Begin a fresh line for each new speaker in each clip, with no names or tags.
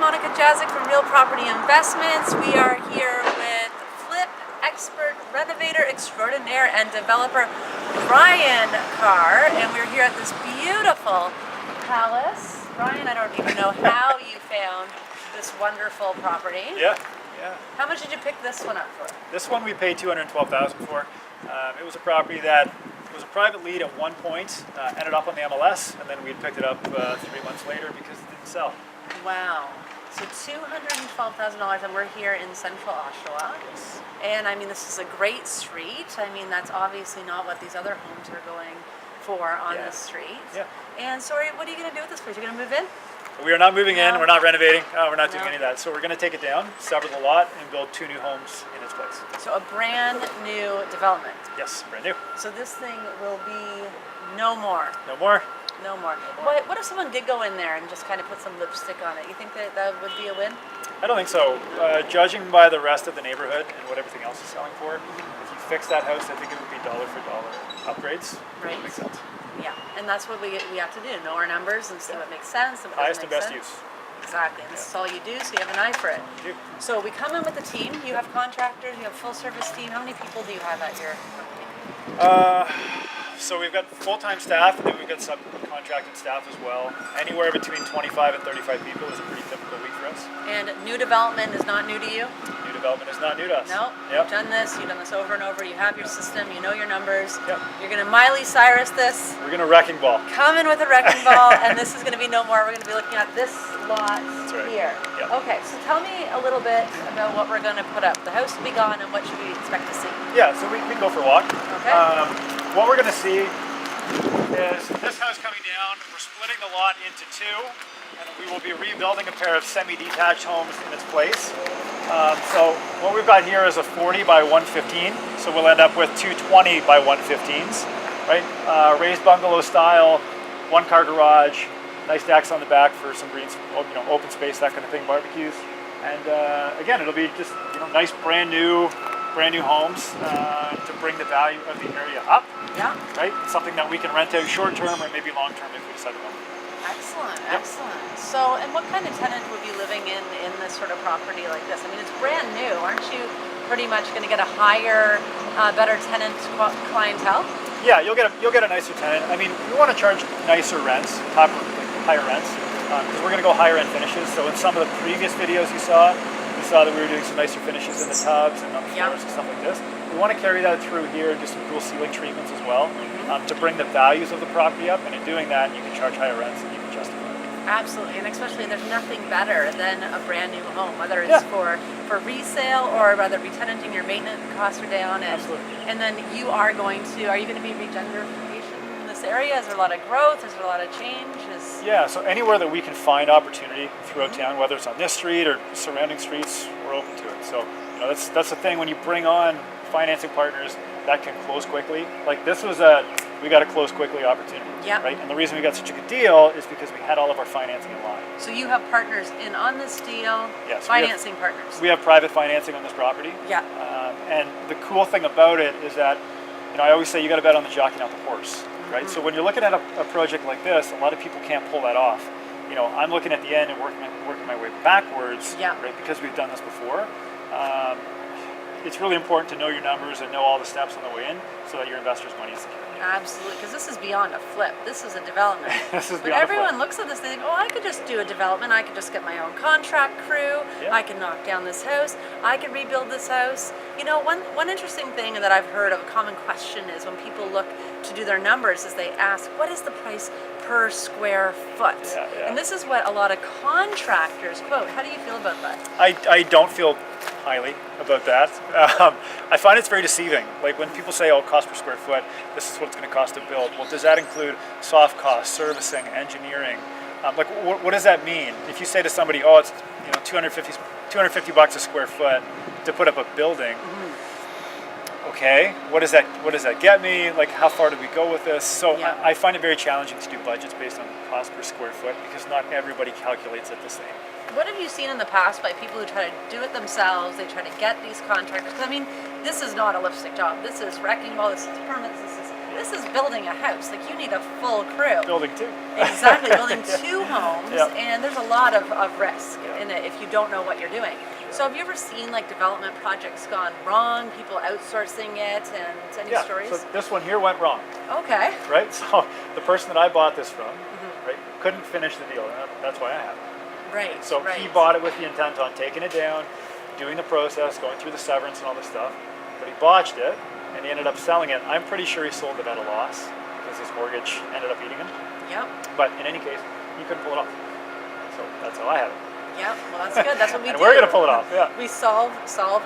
Monica Jazik from Real Property Investments. We are here with flip expert, renovator extraordinaire, and developer Ryan Carr, and we're here at this beautiful palace. Ryan, I don't even know how you found this wonderful property.
Yeah.
How much did you pick this one up for?
This one we paid $212,000 for. It was a property that was a private lead at one point, ended up on the MLS, and then we had picked it up 3 months later because it didn't sell.
Wow. So $212,000, and we're here in central Oshawa.
Yes.
And I mean, this is a great street. I mean, that's obviously not what these other homes are going for on this street.
Yeah.
And so what are you going to do with this place? You're going to move in?
We are not moving in,
No.
we're not renovating, we're not doing any of that. So we're going to take it down, sever the lot, and build 2 new homes in its place.
So a brand new development.
Yes, brand new.
So this thing will be no more.
No more.
No more. What if someone did go in there and just kind of put some lipstick on it? You think that would be a win?
I don't think so. Judging by the rest of the neighborhood and what everything else is selling for, if you fix that house, I think it would be dollar for dollar upgrades.
Right.
Makes sense.
Yeah, and that's what we have to do, know our numbers and see what makes sense and what
Highest and
doesn't
best
make sense.
use.
Exactly, and this is all you do, so you have an eye for it.
You do.
So we come in with a team, you have contractors, you have full service team. How many people do you have at your company?
So we've got full-time staff, and then we've got subcontracted staff as well. Anywhere between 25 and 35 people is a pretty typical week for us.
And new development is not new to you?
New development is not new to us.
No?
Yep.
You've done this over and over, you have your system, you know your numbers.
Yep.
You're going to Miley Cyrus this.
We're going to wrecking ball.
Come in with a wrecking ball, and this is going to be no more. We're going to be looking at this lot
right.
here.
Yep.
Okay, so tell me a little bit about what we're going to put up. The house will be gone, and what should we expect to see?
Yeah, so we can go for a walk.
Okay.
What we're going to see is this house coming down. We're splitting the lot into 2, and we will be rebuilding a pair of semi-detached homes in its place. So what we've got here is a 40 by 115, so we'll end up with 2 20 by 115s, right? Raised bungalow style, 1-car garage, nice decks on the back for some green, open space, that kind of thing, barbecues. And again, it'll be just nice brand new homes to bring the value of the area up.
Yeah.
Right? Something that we can rent out short term or maybe long term if we decide to rent.
Excellent, excellent. So, and what kind of tenant would be living in this sort of property like this? I mean, it's brand new. Aren't you pretty much going to get a higher, better tenant clientele?
Yeah, you'll get a nicer tenant. I mean, we want to charge nicer rents, higher rents, because we're going to go higher end finishes. So in some of the previous videos you saw that we were doing some nicer finishes in the tubs and on the floors and stuff like this. We want to carry that through here and do some cool ceiling treatments as well to bring the values of the property up. And in doing that, you can charge higher rents and you can justify it.
Absolutely, and especially there's nothing better than a brand new home, whether it's for resale or rather re-tenanting, your maintenance costs are down. And then are you going to be regentrification in this area? Is there a lot of growth? Is there a lot of change?
Yeah, so anywhere that we can find opportunity throughout town, whether it's on this street or surrounding streets, we're open to it. So that's the thing when you bring on financing partners that can close quickly. Like this was we got a close quickly opportunity.
Yeah.
Right? And the reason we got such a good deal is because we had all of our financing in line.
So you have partners in on this deal?
Yes.
Financing partners?
We have private financing on this property.
Yeah.
And the cool thing about it is that, I always say you got to bet on the jockey, not the horse. Right? So when you're looking at a project like this, a lot of people can't pull that off. I'm looking at the end and working my way backwards, right? Because we've done this before. It's really important to know your numbers and know all the steps on the way in so that your investor's money is secure.
Absolutely, because this is beyond a flip. This is a development.
This is
but
beyond
everyone
a flip.
looks at this, they think, I could just do a development. I could just get my own contract crew.
Yeah.
I can knock down this house. I can rebuild this house. One interesting thing that I've heard of, a common question is when people look to do their numbers is they ask, what is the price per square foot?
Yeah.
And this is what a lot of contractors quote. How do you feel about that?
I don't feel highly about that. I find it's very deceiving. Like when people say, cost per square foot, this is what it's going to cost to build. Well, does that include soft costs, servicing, engineering? What does that mean? If you say to somebody, it's $250 a square foot to put up a building, okay, what does that get me? Like, how far do we go with this? So I find it very challenging to do budgets based on cost per square foot because not everybody calculates it the same.
What have you seen in the past by people who try to do it themselves? They try to get these contractors. Because I mean, this is not a lipstick job. This is wrecking ball. This is permits. This is this is building a house. Like you need a full crew.
Building two.
Exactly, building two homes,
Yep.
and there's a lot of risk
Yeah.
in it if you don't know what you're doing. So have you ever seen like development projects gone wrong, people outsourcing it, and any
Yeah,
stories?
so this one here went wrong,
Okay.
right? So the person that I bought this from, right, couldn't finish the deal, and that's why I have it.
Right.
So
right.
he bought it with the intent on taking it down, doing the process, going through the severance and all this stuff, but he botched it, and he ended up selling it. I'm pretty sure he sold it at a loss because his mortgage ended up eating him.
Yep.
But in any case, he couldn't pull it off. So that's how I have it.
Yep. Well, that's good. That's what we
And
do.
we're gonna pull it off. Yeah.
We solve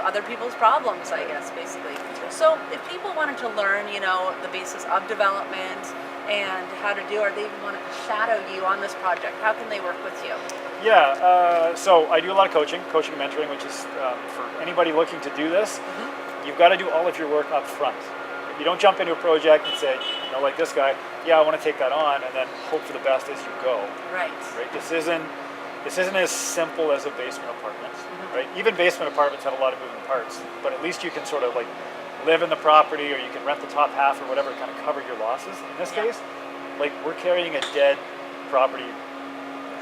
other people's problems, I guess, basically. So if people wanted to learn, the basis of development and how to do, or they even wanted to shadow you on this project, how can they work with you?
Yeah. So I do a lot of coaching and mentoring, which is for anybody looking to do this. You've got to do all of your work up front. You don't jump into a project and say, like this guy, yeah, I want to take that on, and then hope for the best as you go.
Right.
Right. This isn't as simple as a basement apartment. Right. Even basement apartments have a lot of moving parts, but at least you can sort of like live in the property, or you can rent the top half or whatever to kind of cover your losses. In this case, like we're carrying a dead property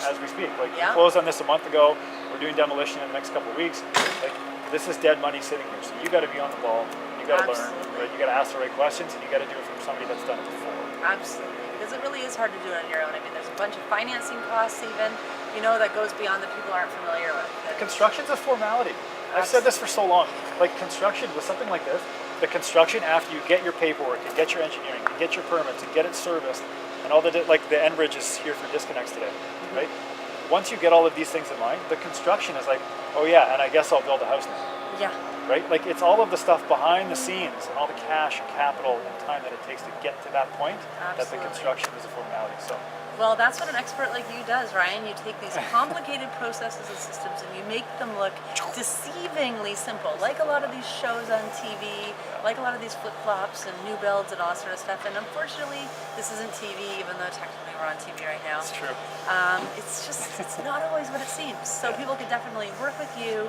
as we speak. Like we closed on this a month ago. We're doing demolition in the next couple of weeks. Like this is dead money sitting here. So you got to be on the ball. You got to learn. Right? You got to ask the right questions, and you got to do it from somebody that's done it before.
Absolutely, because it really is hard to do it on your own. I mean, there's a bunch of financing costs even, that goes beyond that people aren't familiar with.
Construction's a formality. I've said this for so long. Like construction with something like this, the construction after you get your paperwork and get your engineering and get your permits and get it serviced, and all the Enbridge is here for disconnects today, right? Once you get all of these things in mind, the construction is like, oh yeah, and I guess I'll build a house now.
Yeah.
Right? Like it's all of the stuff behind the scenes and all the cash and capital and time that it takes to get to that point that the construction is a formality. So.
Well, that's what an expert like you does, Ryan. You take these complicated processes and systems and you make them look deceivingly simple, like a lot of these shows on TV, like a lot of these flip-flops and new builds and all that sort of stuff. And unfortunately, this isn't TV, even though technically we're on TV right now.
It's true.
It's not always what it seems. So people could definitely work with you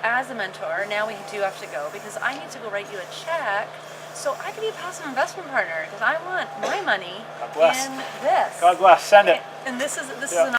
as a mentor. Now we do have to go because I need to go write you a check so I can be a passive investment partner because I want my money in this.
God bless. Send it.
And this is an